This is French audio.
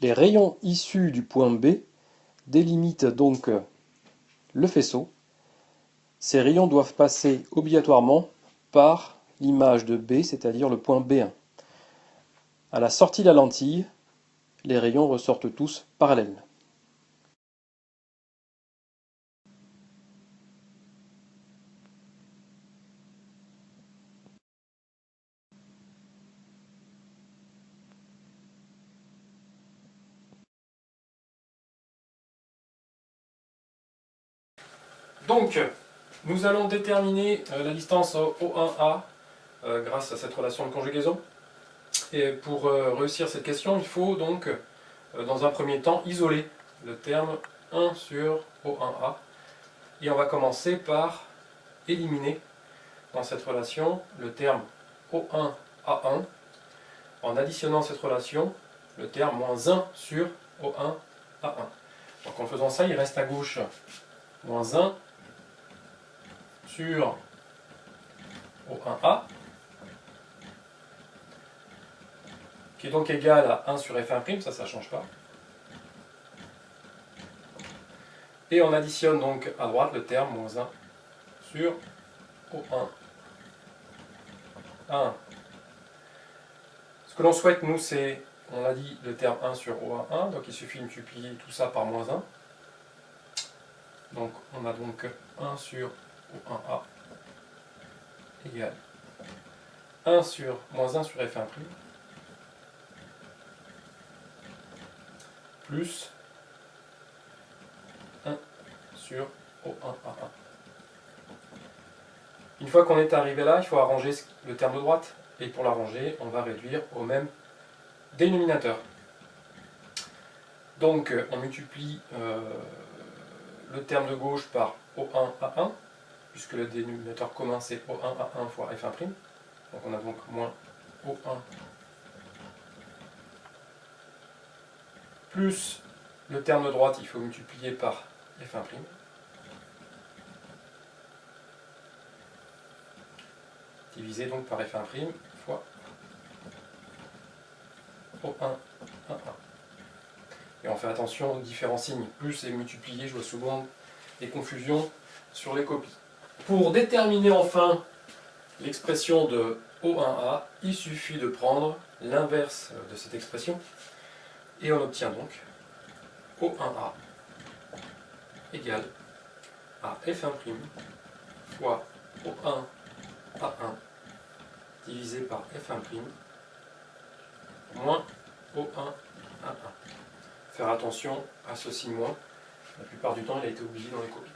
Les rayons issus du point B délimitent donc le faisceau. Ces rayons doivent passer obligatoirement par l'image de B, c'est-à-dire le point B1. À la sortie de la lentille, les rayons ressortent tous parallèles. Donc, nous allons déterminer la distance O1A grâce à cette relation de conjugaison. Et pour réussir cette question, il faut donc, dans un premier temps, isoler le terme 1 sur O1A. Et on va commencer par éliminer dans cette relation le terme O1A1 en additionnant cette relation le terme moins 1 sur O1A1. Donc en faisant ça, il reste à gauche moins 1 sur O1A, qui est donc égal à 1 sur F1', ça ne change pas. Et on additionne donc à droite le terme moins 1 sur O1A1. Ce que l'on souhaite, nous, c'est, on a dit, le terme 1 sur O1A1, donc il suffit de multiplier tout ça par moins 1. Donc on a donc 1 sur O1A égale 1 sur moins 1 sur F1' plus 1 sur O1A1. Une fois qu'on est arrivé là, il faut arranger le terme de droite. Et pour l'arranger, on va réduire au même dénominateur. Donc on multiplie le terme de gauche par O1A1, puisque le dénominateur commun c'est O1A1 fois F1'. Donc on a donc moins O1 plus le terme de droite, il faut multiplier par F1'. Divisé donc par F1' fois O1A1. Et on fait attention aux différents signes. Plus et multiplier, je vois souvent des confusions sur les copies. Pour déterminer enfin l'expression de O1A, il suffit de prendre l'inverse de cette expression. Et on obtient donc O1A égale à F1' fois O1A1 divisé par F1' moins O1A1. Faire attention à ce signe moins. La plupart du temps, il a été oublié dans les copies.